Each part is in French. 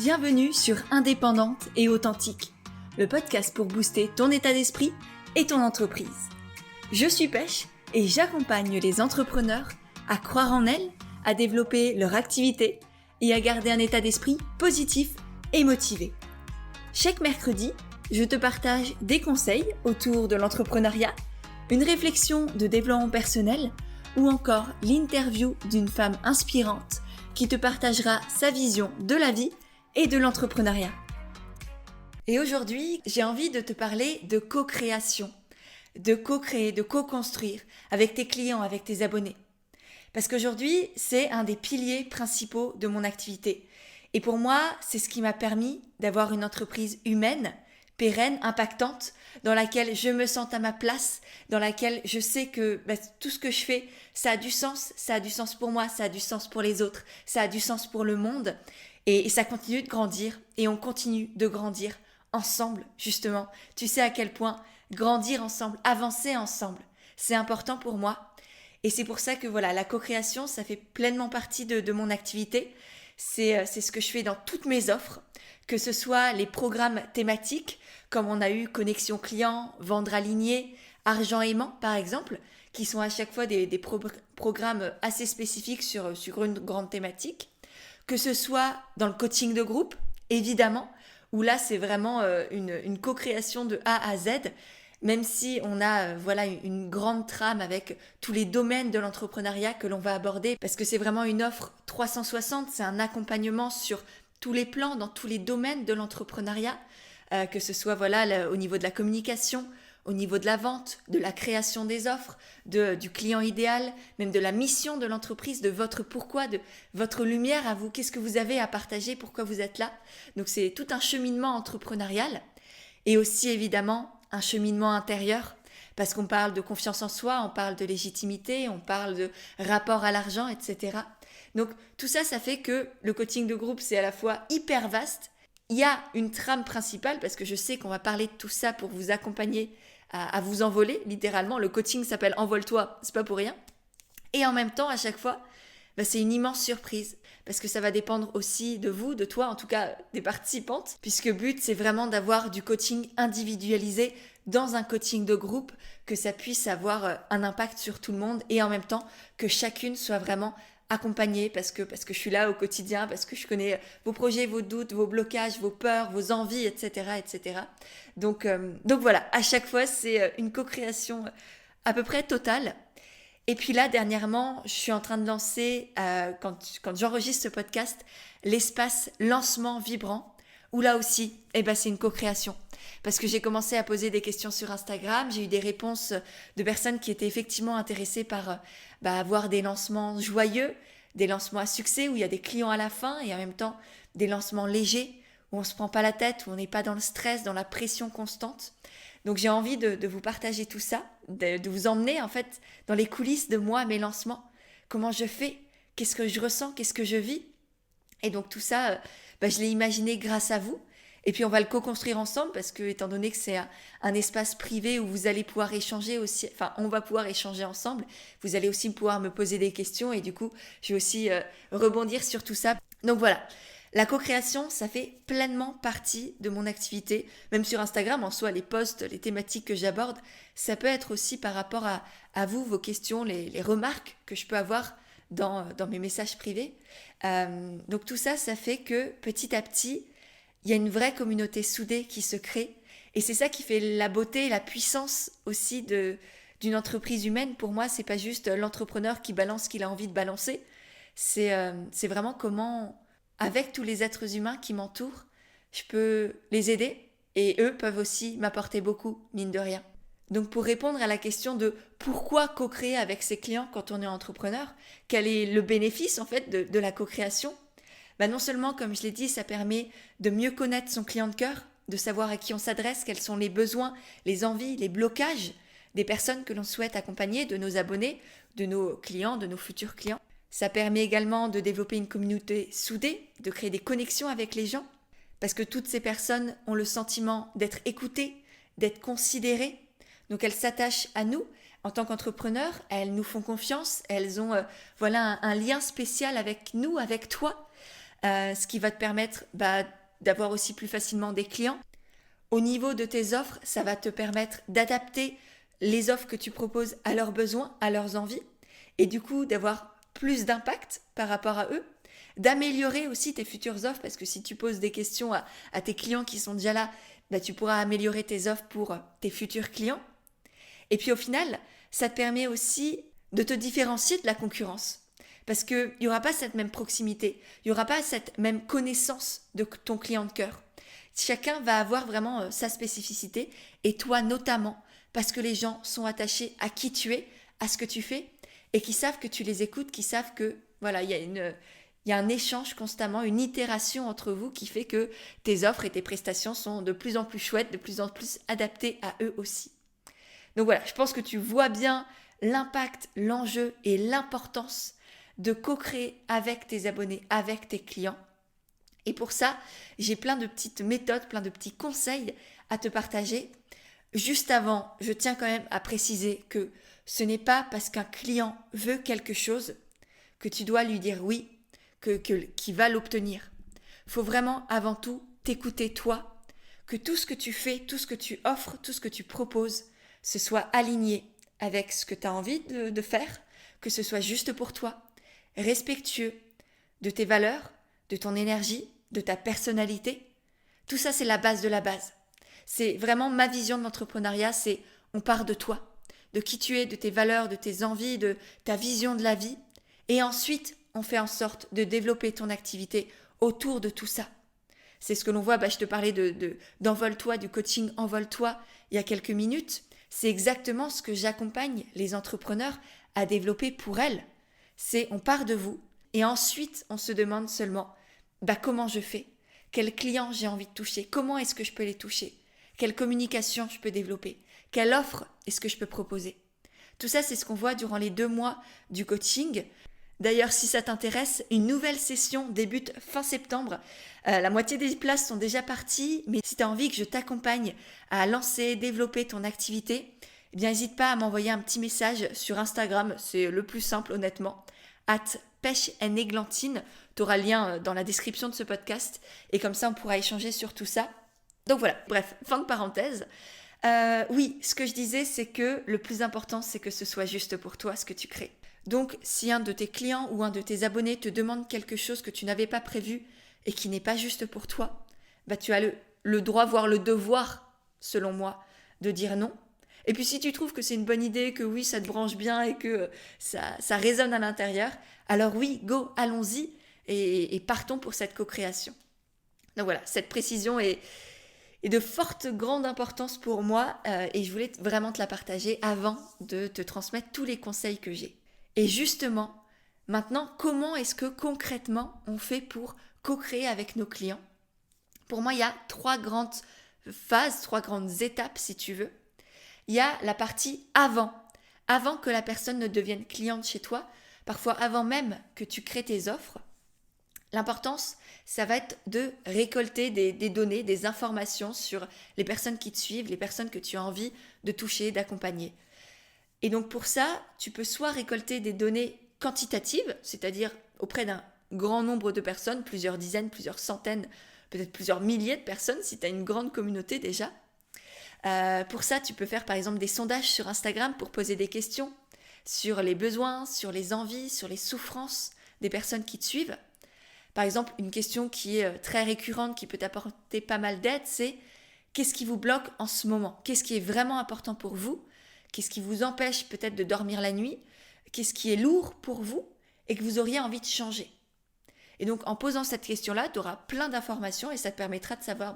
Bienvenue sur Indépendante et Authentique, le podcast pour booster ton état d'esprit et ton entreprise. Je suis Pêche et j'accompagne les entrepreneurs à croire en elles, à développer leur activité et à garder un état d'esprit positif et motivé. Chaque mercredi, je te partage des conseils autour de l'entrepreneuriat, une réflexion de développement personnel ou encore l'interview d'une femme inspirante qui te partagera sa vision de la vie et de l'entrepreneuriat. Et aujourd'hui, j'ai envie de te parler de co-création, de co-créer, de co-construire avec tes clients, avec tes abonnés. Parce qu'aujourd'hui, c'est un des piliers principaux de mon activité. Et pour moi, c'est ce qui m'a permis d'avoir une entreprise humaine, pérenne, impactante, dans laquelle je me sens à ma place, dans laquelle je sais que tout ce que je fais, ça a du sens pour moi, ça a du sens pour les autres, ça a du sens pour le monde. Et ça continue de grandir et on continue de grandir ensemble, justement. Tu sais à quel point grandir ensemble, avancer ensemble, c'est important pour moi. Et c'est pour ça que voilà, la co-création, ça fait pleinement partie de mon activité. C'est ce que je fais dans toutes mes offres, que ce soit les programmes thématiques, comme on a eu Connexion Client, Vendre Aligné, Argent Aimant par exemple, qui sont à chaque fois des programmes assez spécifiques sur une grande thématique. Que ce soit dans le coaching de groupe, évidemment, où là c'est vraiment une co-création de A à Z, même si on a une grande trame avec tous les domaines de l'entrepreneuriat que l'on va aborder, parce que c'est vraiment une offre 360, c'est un accompagnement sur tous les plans, dans tous les domaines de l'entrepreneuriat, que ce soit au niveau de la communication, au niveau de la vente, de la création des offres, du client idéal, même de la mission de l'entreprise, de votre pourquoi, de votre lumière à vous, qu'est-ce que vous avez à partager, pourquoi vous êtes là. Donc c'est tout un cheminement entrepreneurial et aussi évidemment un cheminement intérieur parce qu'on parle de confiance en soi, on parle de légitimité, on parle de rapport à l'argent, etc. Donc tout ça, ça fait que le coaching de groupe, c'est à la fois hyper vaste. Il y a une trame principale parce que je sais qu'on va parler de tout ça pour vous accompagner à vous envoler, littéralement. Le coaching s'appelle Envole-toi, c'est pas pour rien. Et en même temps, à chaque fois, c'est une immense surprise parce que ça va dépendre aussi de vous, de toi, en tout cas des participantes, puisque le but, c'est vraiment d'avoir du coaching individualisé dans un coaching de groupe, que ça puisse avoir un impact sur tout le monde et en même temps que chacune soit vraiment accompagnée parce que je suis là au quotidien, parce que je connais vos projets, vos doutes, vos blocages, vos peurs, vos envies, etc. etc. Donc voilà, à chaque fois, c'est une co-création à peu près totale. Et puis là, dernièrement, je suis en train de lancer, quand j'enregistre ce podcast, l'espace lancement vibrant, où là aussi, c'est une co-création. Parce que j'ai commencé à poser des questions sur Instagram, j'ai eu des réponses de personnes qui étaient effectivement intéressées par avoir des lancements joyeux, des lancements à succès, où il y a des clients à la fin, et en même temps des lancements légers, où on ne se prend pas la tête, où on n'est pas dans le stress, dans la pression constante. Donc j'ai envie de vous partager tout ça, de vous emmener en fait dans les coulisses de moi, mes lancements, comment je fais, qu'est-ce que je ressens, qu'est-ce que je vis. Et donc tout ça, je l'ai imaginé grâce à vous. Et puis on va le co-construire ensemble parce que étant donné que c'est un espace privé où vous allez pouvoir échanger aussi, enfin on va pouvoir échanger ensemble, vous allez aussi pouvoir me poser des questions et du coup je vais aussi rebondir sur tout ça. Donc voilà, la co-création ça fait pleinement partie de mon activité, même sur Instagram en soi les posts, les thématiques que j'aborde, ça peut être aussi par rapport à vous, vos questions, les remarques que je peux avoir dans mes messages privés. Donc tout ça, ça fait que petit à petit, il y a une vraie communauté soudée qui se crée. Et c'est ça qui fait la beauté et la puissance aussi d'une entreprise humaine. Pour moi, c'est pas juste l'entrepreneur qui balance ce qu'il a envie de balancer. C'est vraiment comment, avec tous les êtres humains qui m'entourent, je peux les aider. Et eux peuvent aussi m'apporter beaucoup, mine de rien. Donc pour répondre à la question de pourquoi co-créer avec ses clients quand on est entrepreneur, quel est le bénéfice en fait de la co-création ? Non seulement, comme je l'ai dit, ça permet de mieux connaître son client de cœur, de savoir à qui on s'adresse, quels sont les besoins, les envies, les blocages des personnes que l'on souhaite accompagner, de nos abonnés, de nos clients, de nos futurs clients. Ça permet également de développer une communauté soudée, de créer des connexions avec les gens, parce que toutes ces personnes ont le sentiment d'être écoutées, d'être considérées. Donc elles s'attachent à nous en tant qu'entrepreneurs, elles nous font confiance, elles ont un lien spécial avec nous, avec toi. ce qui va te permettre d'avoir aussi plus facilement des clients. Au niveau de tes offres, ça va te permettre d'adapter les offres que tu proposes à leurs besoins, à leurs envies, et du coup d'avoir plus d'impact par rapport à eux, d'améliorer aussi tes futures offres, parce que si tu poses des questions à tes clients qui sont déjà là, tu pourras améliorer tes offres pour tes futurs clients. Et puis au final, ça te permet aussi de te différencier de la concurrence. Parce qu'il n'y aura pas cette même proximité, il n'y aura pas cette même connaissance de ton client de cœur. Chacun va avoir vraiment sa spécificité, et toi notamment, parce que les gens sont attachés à qui tu es, à ce que tu fais, et qui savent que tu les écoutes, qui savent que voilà, il y a un échange constamment, une itération entre vous qui fait que tes offres et tes prestations sont de plus en plus chouettes, de plus en plus adaptées à eux aussi. Donc voilà, je pense que tu vois bien l'impact, l'enjeu et l'importance de co-créer avec tes abonnés, avec tes clients. Et pour ça, j'ai plein de petites méthodes, plein de petits conseils à te partager. Juste avant, je tiens quand même à préciser que ce n'est pas parce qu'un client veut quelque chose que tu dois lui dire oui, qu'il va l'obtenir. Il faut vraiment avant tout t'écouter toi, que tout ce que tu fais, tout ce que tu offres, tout ce que tu proposes, ce soit aligné avec ce que tu as envie de faire, que ce soit juste pour toi, respectueux de tes valeurs, de ton énergie, de ta personnalité. Tout ça, c'est la base de la base. C'est vraiment ma vision de l'entrepreneuriat, c'est on part de toi, de qui tu es, de tes valeurs, de tes envies, de ta vision de la vie. Et ensuite, on fait en sorte de développer ton activité autour de tout ça. C'est ce que l'on voit, je te parlais d'Envole-toi, du coaching Envole-toi il y a quelques minutes. C'est exactement ce que j'accompagne les entrepreneurs à développer pour elles. C'est on part de vous et ensuite on se demande seulement comment je fais, quels clients j'ai envie de toucher, comment est-ce que je peux les toucher, quelle communication je peux développer, quelle offre est-ce que je peux proposer. Tout ça, c'est ce qu'on voit durant les 2 mois du coaching. D'ailleurs, si ça t'intéresse, une nouvelle session débute fin septembre. La moitié des places sont déjà parties, mais si tu as envie que je t'accompagne à lancer, développer ton activité, n'hésite pas à m'envoyer un petit message sur Instagram, c'est le plus simple honnêtement, @pêche&églantine. Tu auras le lien dans la description de ce podcast, et comme ça on pourra échanger sur tout ça. Donc voilà, bref, fin de parenthèse. Oui, ce que je disais, c'est que le plus important, c'est que ce soit juste pour toi, ce que tu crées. Donc, si un de tes clients ou un de tes abonnés te demande quelque chose que tu n'avais pas prévu et qui n'est pas juste pour toi, tu as le droit, voire le devoir, selon moi, de dire non. Et puis, si tu trouves que c'est une bonne idée, que oui, ça te branche bien et que ça résonne à l'intérieur, alors oui, go, allons-y et partons pour cette co-création. Donc voilà, cette précision est de forte grande importance pour moi et je voulais vraiment te la partager avant de te transmettre tous les conseils que j'ai. Et justement, maintenant, comment est-ce que concrètement on fait pour co-créer avec nos clients ? Pour moi, il y a 3 grandes phases, 3 grandes étapes si tu veux. Il y a la partie avant que la personne ne devienne cliente chez toi, parfois avant même que tu crées tes offres. L'importance, ça va être de récolter des données, des informations sur les personnes qui te suivent, les personnes que tu as envie de toucher, d'accompagner. Et donc pour ça, tu peux soit récolter des données quantitatives, c'est-à-dire auprès d'un grand nombre de personnes, plusieurs dizaines, plusieurs centaines, peut-être plusieurs milliers de personnes, si tu as une grande communauté déjà. Pour ça, tu peux faire par exemple des sondages sur Instagram pour poser des questions sur les besoins, sur les envies, sur les souffrances des personnes qui te suivent. Par exemple, une question qui est très récurrente, qui peut t'apporter pas mal d'aide, c'est qu'est-ce qui vous bloque en ce moment ? Qu'est-ce qui est vraiment important pour vous ? Qu'est-ce qui vous empêche peut-être de dormir la nuit ? Qu'est-ce qui est lourd pour vous et que vous auriez envie de changer ? Et donc, en posant cette question-là, tu auras plein d'informations et ça te permettra de savoir,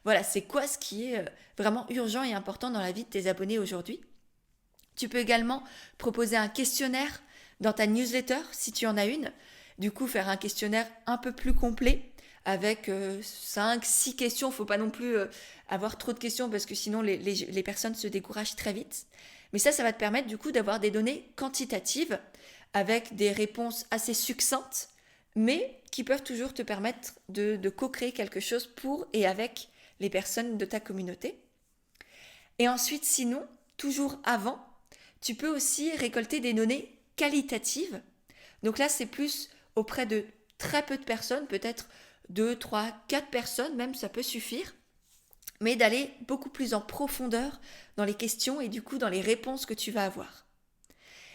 voilà, c'est quoi ce qui est vraiment urgent et important dans la vie de tes abonnés aujourd'hui. Tu peux également proposer un questionnaire dans ta newsletter, si tu en as une. Du coup, faire un questionnaire un peu plus complet avec 5-6 questions. Il ne faut pas non plus avoir trop de questions parce que sinon les personnes se découragent très vite. Mais ça va te permettre du coup d'avoir des données quantitatives avec des réponses assez succinctes, mais qui peuvent toujours te permettre de co-créer quelque chose pour et avec les personnes de ta communauté. Et ensuite, sinon, toujours avant, tu peux aussi récolter des données qualitatives. Donc là, c'est plus auprès de très peu de personnes, peut-être 2, 3, 4 personnes même, ça peut suffire, mais d'aller beaucoup plus en profondeur dans les questions et du coup dans les réponses que tu vas avoir.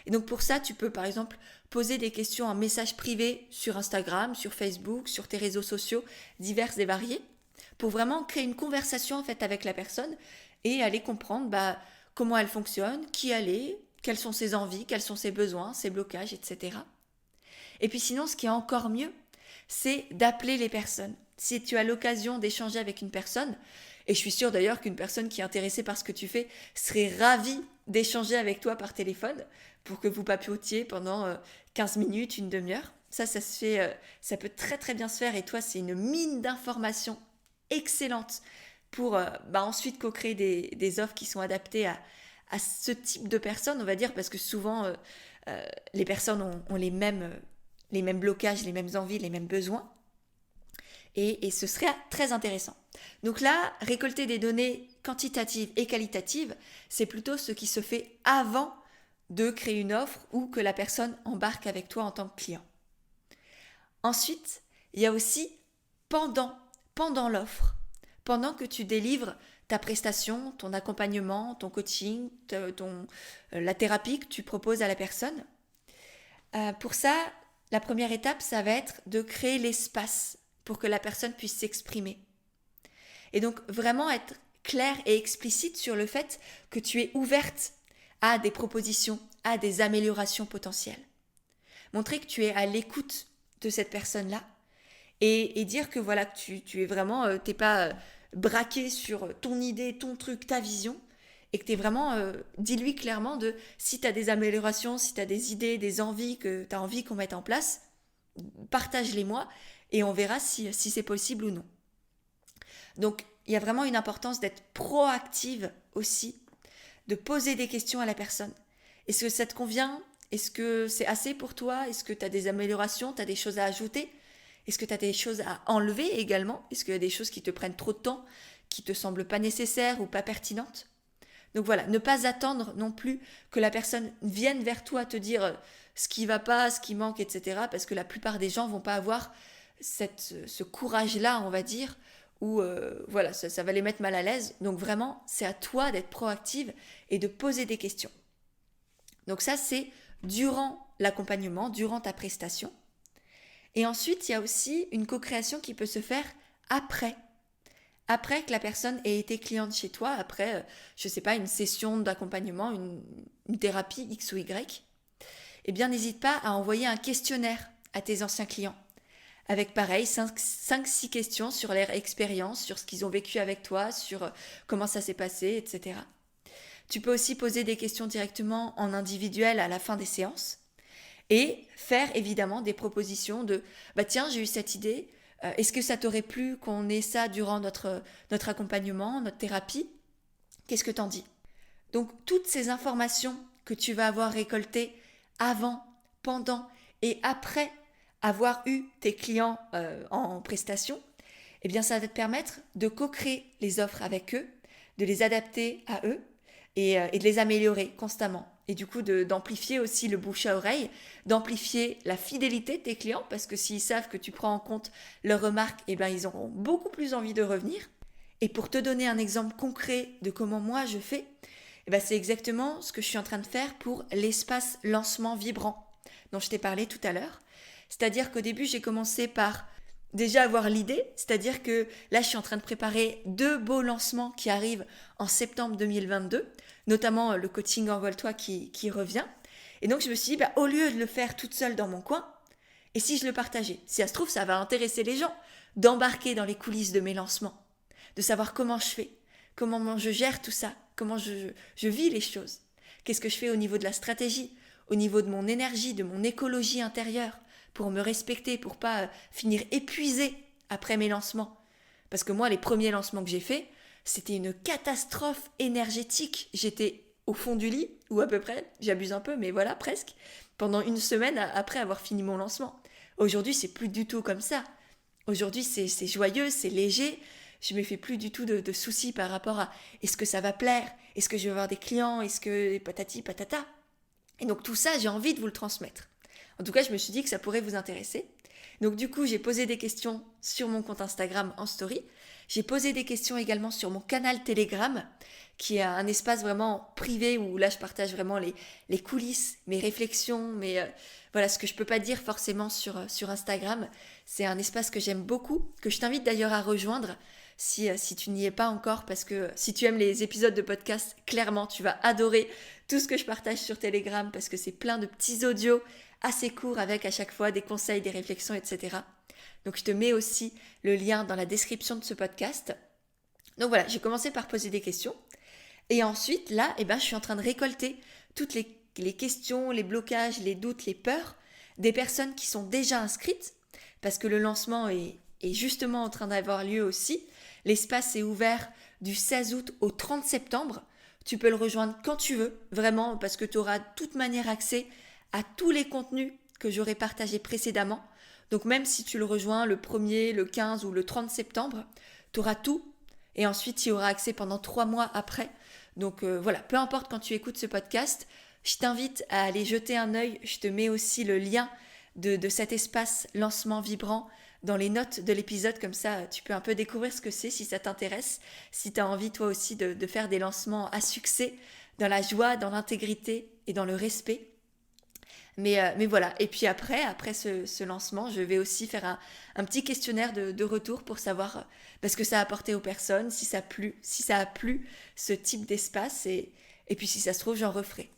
Et donc pour ça, tu peux par exemple poser des questions en message privé sur Instagram, sur Facebook, sur tes réseaux sociaux divers et variés, pour vraiment créer une conversation en fait avec la personne et aller comprendre comment elle fonctionne, qui elle est, quelles sont ses envies, quels sont ses besoins, ses blocages, etc. Et puis sinon, ce qui est encore mieux, c'est d'appeler les personnes. Si tu as l'occasion d'échanger avec une personne, et je suis sûre d'ailleurs qu'une personne qui est intéressée par ce que tu fais serait ravie d'échanger avec toi par téléphone pour que vous papillotiez pendant 15 minutes, une demi-heure. Ça se fait, ça peut très très bien se faire et toi, c'est une mine d'informations excellente pour ensuite co-créer des offres qui sont adaptées à ce type de personnes, on va dire, parce que souvent, les personnes ont les mêmes blocages, les mêmes envies, les mêmes besoins. Et ce serait très intéressant. Donc là, récolter des données quantitatives et qualitatives, c'est plutôt ce qui se fait avant de créer une offre ou que la personne embarque avec toi en tant que client. Ensuite, il y a aussi pendant l'offre, pendant que tu délivres ta prestation, ton accompagnement, ton coaching, la thérapie que tu proposes à la personne. Pour ça, la première étape, ça va être de créer l'espace pour que la personne puisse s'exprimer. Et donc vraiment être clair et explicite sur le fait que tu es ouverte à des propositions, à des améliorations potentielles. Montrer que tu es à l'écoute de cette personne-là et dire que voilà, tu es vraiment, t'es pas braqué sur ton idée, ton truc, ta vision, et que tu es vraiment, dis-lui clairement de si tu as des améliorations, si tu as des idées, des envies que tu as envie qu'on mette en place, partage-les-moi et on verra si c'est possible ou non. Donc, il y a vraiment une importance d'être proactive aussi, de poser des questions à la personne. Est-ce que ça te convient ? Est-ce que c'est assez pour toi ? Est-ce que tu as des améliorations ? Tu as des choses à ajouter ? Est-ce que tu as des choses à enlever également ? Est-ce qu'il y a des choses qui te prennent trop de temps, qui te semblent pas nécessaires ou pas pertinentes ? Donc voilà, ne pas attendre non plus que la personne vienne vers toi te dire ce qui va pas, ce qui manque, etc. Parce que la plupart des gens vont pas avoir ce courage-là, on va dire, où voilà, ça va les mettre mal à l'aise. Donc vraiment, c'est à toi d'être proactive et de poser des questions. Donc ça, c'est durant l'accompagnement, durant ta prestation. Et ensuite, il y a aussi une co-création qui peut se faire après que la personne ait été cliente chez toi, après, je ne sais pas, une session d'accompagnement, une thérapie X ou Y, eh bien, n'hésite pas à envoyer un questionnaire à tes anciens clients. Avec pareil, 5-6 questions sur leur expérience, sur ce qu'ils ont vécu avec toi, sur comment ça s'est passé, etc. Tu peux aussi poser des questions directement en individuel à la fin des séances et faire évidemment des propositions de « tiens, j'ai eu cette idée, est-ce que ça t'aurait plu qu'on ait ça durant notre accompagnement, notre thérapie ? Qu'est-ce que t'en dis ?» Donc toutes ces informations que tu vas avoir récoltées avant, pendant et après avoir eu tes clients en prestation, eh bien ça va te permettre de co-créer les offres avec eux, de les adapter à eux et de les améliorer constamment. Et du coup, d'amplifier aussi le bouche à oreille, d'amplifier la fidélité de tes clients, parce que s'ils savent que tu prends en compte leurs remarques, eh bien, ils auront beaucoup plus envie de revenir. Et pour te donner un exemple concret de comment moi je fais, eh bien, c'est exactement ce que je suis en train de faire pour l'espace lancement vibrant, dont je t'ai parlé tout à l'heure. C'est-à-dire qu'au début, j'ai commencé par déjà avoir l'idée, c'est-à-dire que là, je suis en train de préparer 2 beaux lancements qui arrivent en septembre 2022, notamment le coaching Envole-toi qui revient. Et donc, je me suis dit, au lieu de le faire toute seule dans mon coin, et si je le partageais ? Si ça se trouve, ça va intéresser les gens d'embarquer dans les coulisses de mes lancements, de savoir comment je fais, comment je gère tout ça, comment je vis les choses. Qu'est-ce que je fais au niveau de la stratégie, au niveau de mon énergie, de mon écologie intérieure, pour me respecter, pour pas finir épuisée après mes lancements. Parce que moi, les premiers lancements que j'ai faits, c'était une catastrophe énergétique. J'étais au fond du lit, ou à peu près, j'abuse un peu, mais voilà, presque, pendant une semaine après avoir fini mon lancement. Aujourd'hui, c'est plus du tout comme ça. Aujourd'hui, c'est joyeux, c'est léger. Je me fais plus du tout de soucis par rapport à est-ce que ça va plaire, est-ce que je vais avoir des clients, est-ce que patati patata. Et donc tout ça, j'ai envie de vous le transmettre. En tout cas, je me suis dit que ça pourrait vous intéresser. Donc du coup, j'ai posé des questions sur mon compte Instagram en story. J'ai posé des questions également sur mon canal Telegram, qui est un espace vraiment privé où là je partage vraiment les coulisses, mes réflexions, voilà ce que je peux pas dire forcément sur Instagram. C'est un espace que j'aime beaucoup, que je t'invite d'ailleurs à rejoindre si tu n'y es pas encore, parce que si tu aimes les épisodes de podcast, clairement tu vas adorer tout ce que je partage sur Telegram, parce que c'est plein de petits audios assez courts avec à chaque fois des conseils, des réflexions, etc. Donc je te mets aussi le lien dans la description de ce podcast. Donc voilà, j'ai commencé par poser des questions. Et ensuite, là, je suis en train de récolter toutes les questions, les blocages, les doutes, les peurs des personnes qui sont déjà inscrites, parce que le lancement est justement en train d'avoir lieu aussi. L'espace est ouvert du 16 août au 30 septembre. Tu peux le rejoindre quand tu veux, vraiment, parce que tu auras de toute manière accès à tous les contenus que j'aurai partagés précédemment. Donc même si tu le rejoins le 1er, le 15 ou le 30 septembre, tu auras tout. Et ensuite, tu y auras accès pendant 3 mois après. Donc voilà, peu importe quand tu écoutes ce podcast, je t'invite à aller jeter un œil. Je te mets aussi le lien de cet espace lancement vibrant dans les notes de l'épisode. Comme ça, tu peux un peu découvrir ce que c'est si ça t'intéresse. Si tu as envie toi aussi de faire des lancements à succès, dans la joie, dans l'intégrité et dans le respect. Mais voilà, et puis après ce lancement, je vais aussi faire un petit questionnaire de retour pour savoir ce que ça a apporté aux personnes, si ça a plu ce type d'espace, et puis si ça se trouve, j'en referai.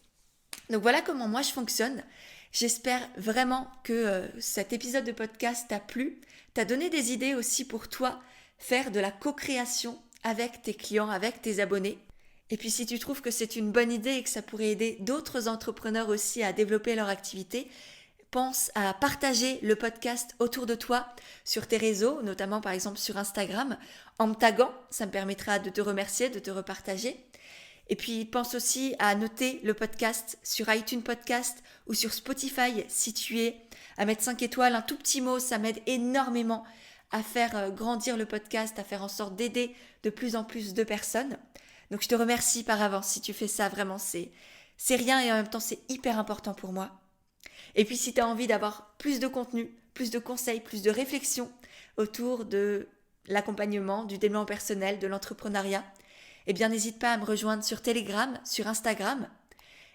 Donc voilà comment moi je fonctionne. J'espère vraiment que cet épisode de podcast t'a plu, t'a donné des idées aussi pour toi, faire de la co-création avec tes clients, avec tes abonnés. Et puis si tu trouves que c'est une bonne idée et que ça pourrait aider d'autres entrepreneurs aussi à développer leur activité, pense à partager le podcast autour de toi sur tes réseaux, notamment par exemple sur Instagram, en me taguant. Ça me permettra de te remercier, de te repartager. Et puis pense aussi à noter le podcast sur iTunes Podcast ou sur Spotify si tu es, à mettre 5 étoiles, un tout petit mot, ça m'aide énormément à faire grandir le podcast, à faire en sorte d'aider de plus en plus de personnes. Donc je te remercie par avance si tu fais ça, vraiment c'est rien et en même temps c'est hyper important pour moi. Et puis si tu as envie d'avoir plus de contenu, plus de conseils, plus de réflexions autour de l'accompagnement, du développement personnel, de l'entrepreneuriat, n'hésite pas à me rejoindre sur Telegram, sur Instagram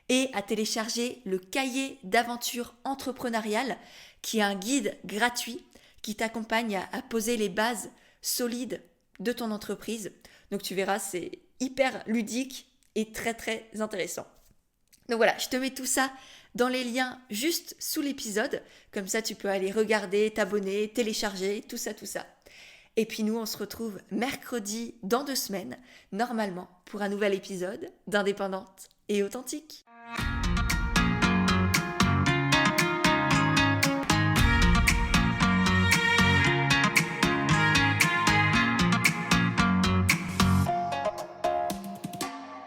et à télécharger le cahier d'aventure entrepreneuriale qui est un guide gratuit qui t'accompagne à poser les bases solides de ton entreprise. Donc tu verras, c'est hyper ludique et très très intéressant. Donc voilà, je te mets tout ça dans les liens juste sous l'épisode. Comme ça, tu peux aller regarder, t'abonner, télécharger, tout ça. Et puis nous, on se retrouve mercredi dans 2 semaines, normalement, pour un nouvel épisode d'Indépendante et Authentique.